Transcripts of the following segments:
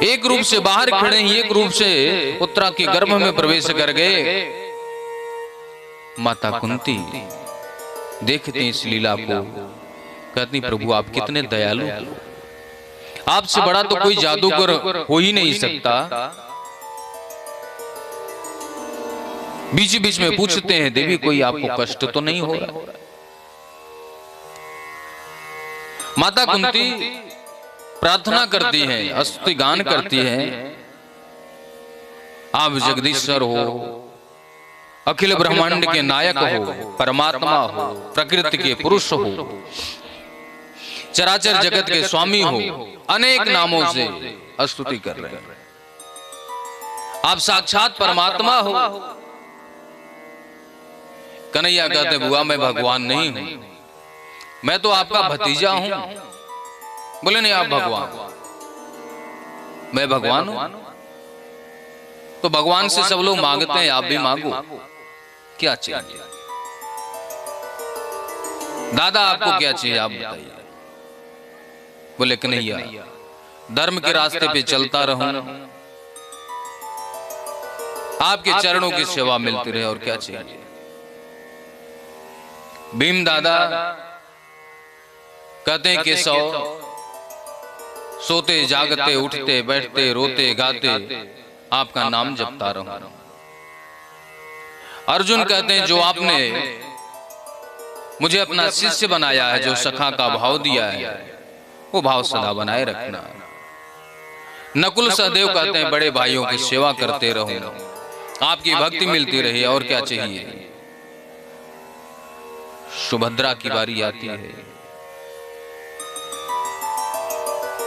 एक रूप से बाहर खड़े हैं, एक रूप से उत्तरा के गर्भ में प्रवेश कर गए। माता कुंती देखते हैं इस लीला को, कहती प्रभु आप कितने दयालु, आपसे बड़ा तो कोई जादूगर हो ही नहीं सकता। बीच बीच में पूछते हैं देवी कोई आपको कष्ट तो नहीं हो रहा। माता कुंती प्रार्थना करती हैं, स्तुति गान करती हैं, आप जगदीश्वर हो, अखिल ब्रह्मांड के नायक हो, परमात्मा हो, प्रकृति के पुरुष हो, चराचर जगत के स्वामी हो, अनेक नामों से स्तुति कर रहे हैं। आप साक्षात परमात्मा हो। कन्हैया कहते बुआ मैं भगवान नहीं हूं, मैं तो आपका भतीजा हूं। बोले नहीं आप भगवान, मैं भगवान हूं। तो भगवान से सब लोग मांगते हैं, आप भी मांगो, क्या चाहिए? दादा आपको क्या चाहिए आप बताइए। बोले कन्हैया धर्म के रास्ते पे चलता रहूं, आपके चरणों की सेवा मिलती रहे, और क्या चाहिए? भीम दादा कहते हैं केशव सोते जागते उठते बैठते रोते गाते आपका नाम जपता रहूं। अर्जुन कहते हैं जो आपने मुझे अपना शिष्य बनाया है, जो सखा का भाव दिया है, वो भाव सदा बनाए रखना। नकुल सहदेव कहते हैं बड़े भाइयों की सेवा करते रहूं, आपकी भक्ति मिलती रही, और क्या चाहिए? सुभद्रा की बारी आती है,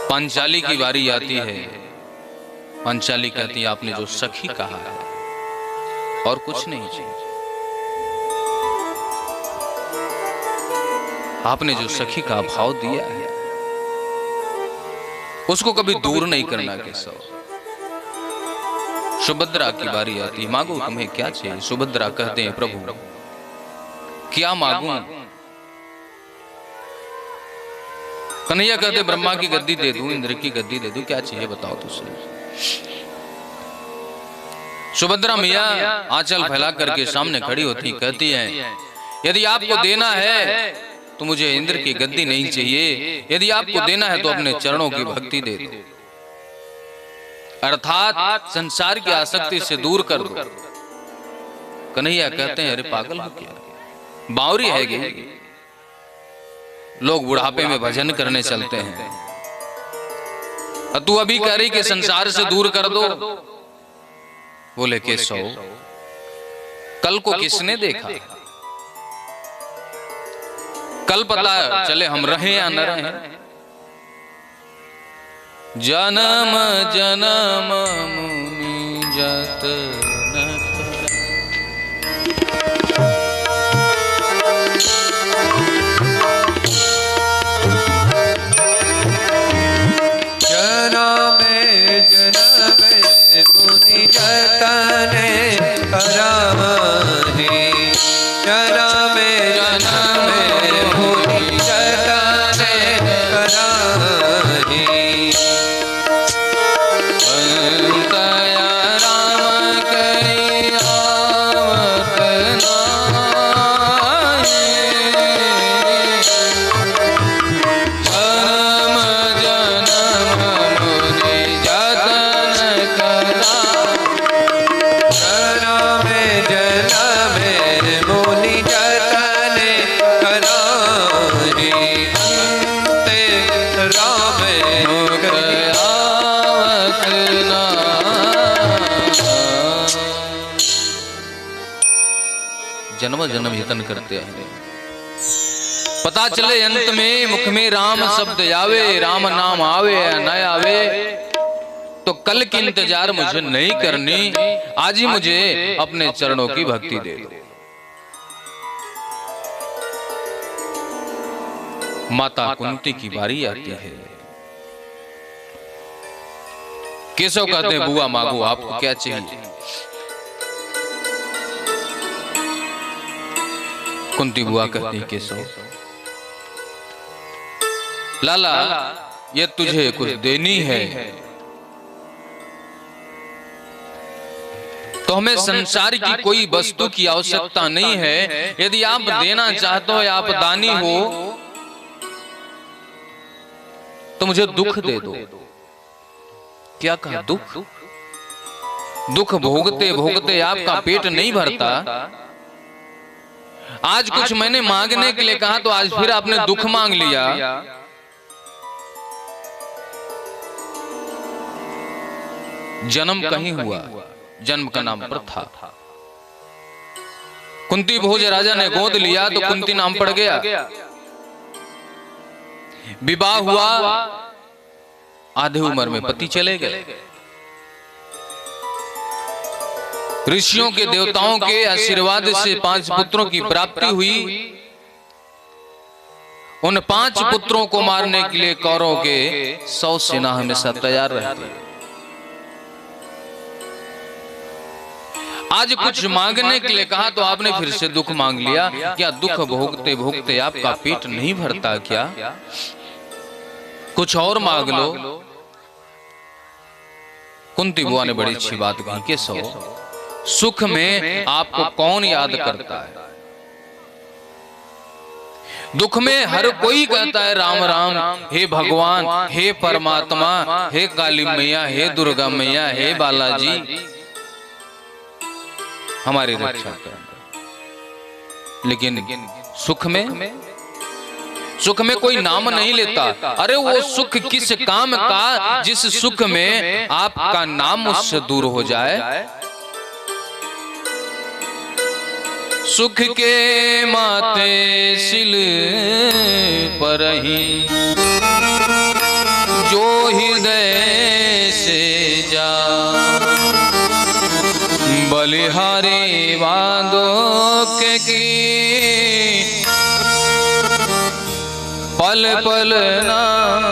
पांचाली की बारी आती है। पांचाली कहती है आपने जो सखी कहा है और कुछ नहीं चाहिए, आपने जो सखी का भाव दिया है उसको कभी दूर नहीं करना केशव। सुभद्रा की बारी आती है, मांगो तुम्हें क्या चाहिए? सुभद्रा कहते हैं प्रभु क्या मांगूं? कन्हैया कहते ब्रह्मा की गद्दी दे दूं, इंद्र की गद्दी दे दूं, क्या चाहिए बताओ तुझसे। सुभद्रा मैया आंचल फैला करके सामने खड़ी होती कहती हैं यदि आपको देना है तो मुझे इंद्र की गद्दी नहीं चाहिए, यदि आपको देना है तो अपने चरणों की भक्ति दे दो, अर्थात संसार की आसक्ति से दूर कर दो। कन्हैया कहते हैं अरे पागल हो क्या, बावरी है गे, लोग बुढ़ापे में भजन करने चलते हैं, तू अभी कह रही कि संसार से दूर कर दो। बोले केशव कल को किसने देखा, कल पता चले हम रहे या न रहे। जन्म जन्म मुनि जतन मुनि जतने करावने, जन्मे जन्मे मुनि जतने करावने। अंतया राम कई आवत नाहि, जन्म जन्म मुनि जतन जन्म जन्म यतन करते हैं, पता चले अंत में मुख में राम शब्द आवे, राम नाम आवे या न आवे, तो कल की इंतजार मुझे नहीं करनी, आज ही मुझे अपने चरणों की भक्ति दे दो। माता कुंती की बारी आती है, केशव कहते हैं बुआ मांगो आपको क्या चाहिए। कुंती बुआ कहती है केशव लाला ये तुझे कुछ देनी है तो हमें संसार की कोई वस्तु की आवश्यकता नहीं है। यदि आप देना चाहते हो या आप दानी हो तो मुझे दुख दे दो। क्या कहा? दुख? दुख भोगते भोगते आपका पेट नहीं भरता। आज कुछ मैंने मांगने के लिए कहा तो आज फिर आपने दुख मांग लिया। जन्म कहीं हुआ, जन्म का नाम प्रथा। कुंती भोज राजा ने गोद लिया तो कुंती नाम पड़ गया। विवाह हुआ, आधे उम्र में पति चले गए। ऋषियों के देवताओं के आशीर्वाद से 5 पुत्रों की प्राप्ति हुई। उन 5 पुत्रों को मारने के लिए कौरवों के 100 सेना हमेशा तैयार रहती है। आज कुछ मांगने के लिए कहा तो आपने फिर से दुख मांग लिया। क्या दुख भोगते भोगते आपका पेट नहीं भरता? क्या कुछ और मांग लो। कुंती बुआ ने बड़ी अच्छी बात कही कि सुख में आपको कौन याद करता है? दुख में हर कोई कहता है राम राम, हे भगवान, हे परमात्मा, हे काली मैया, हे दुर्गा मैया, हे बालाजी हमारी रक्षा कर। लेकिन सुख में कोई नाम नहीं लेता। अरे वो सुख किस काम का जिस सुख में आपका नाम उससे दूर हो जाए। सुख के माथे सिल पर ही जो हृदय से जा, बलिहारी बांधो के की पल पल नाम।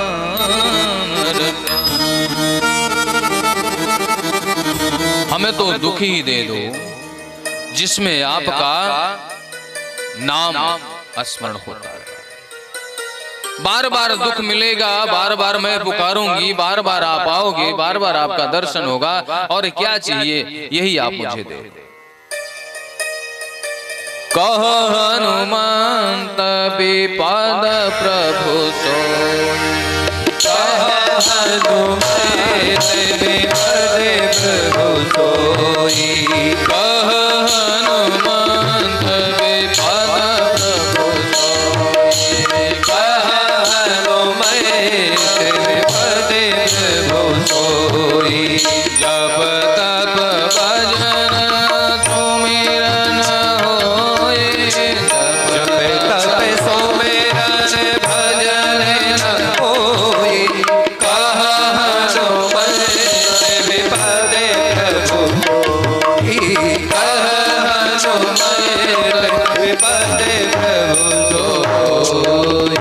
हमें तो दुख ही दे दो जिसमें आपका नाम स्मरण होता है। बार बार दुख मिलेगा, बार बार मैं पुकारूंगी, बार बार आप आओगे, बार बार आपका दर्शन होगा। और क्या चाहिए? यही आप मुझे दे। कह हनुमंत विपद प्रभु सो, कह हनुमंत विपद प्रभु सोई, कह हनुमंत विपद प्रभु सोई, कह हनुमंत विपद प्रभु सोई। जब तक भजन सुमिरन होए, जब तक सुमिरन भजन न होए, कह हनुमंत विपद प्रभु सोई, कह हनुमंत विपद प्रभु सोई।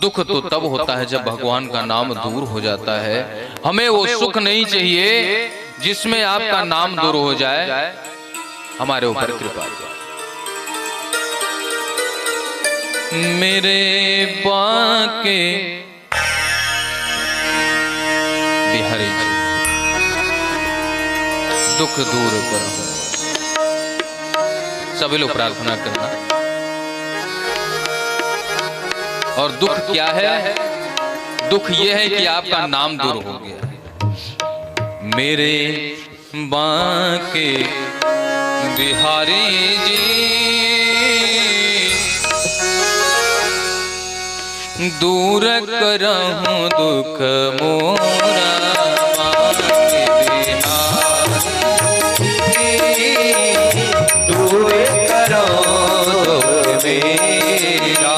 दुख तो तब होता है जब भगवान का नाम दूर हो जाता है। हमें वो सुख नहीं चाहिए जिसमें आपका नाम दूर हो जाए। हमारे ऊपर कृपा करो। मेरे बांके बिहारी जी दुख दूर करो। सभी लोग प्रार्थना करना। और दुख क्या है? दुख यह है कि आपका नाम दूर हो गया। मेरे बांके बिहारी जी दूर करहूं दुख मोरा, बांके बिहारी दूर करहूं दुख मेरा।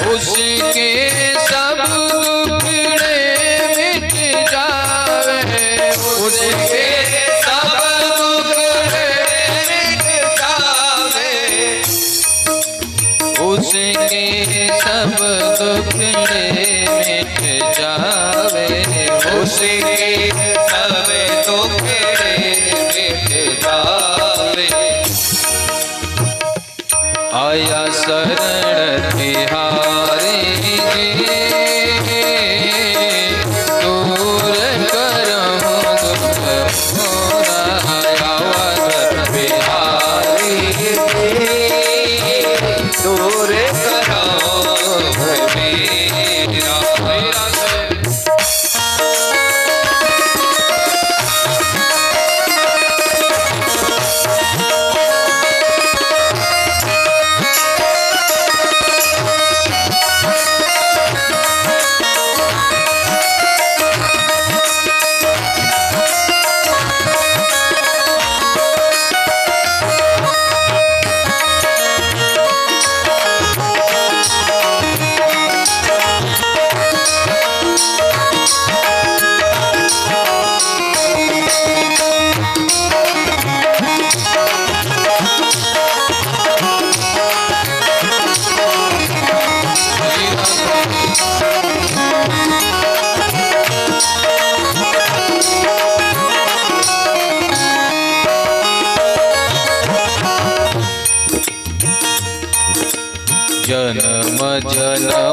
उसके सब दुखड़े के सब दुखड़े मिट जावे, उसके सब दुखड़े मिट जावे। आया शरण तिहारी जी, दूर करहूँ दुख मोरा। अवधूत बिहारी जी, दूर करो मेरा। जन्म जन्म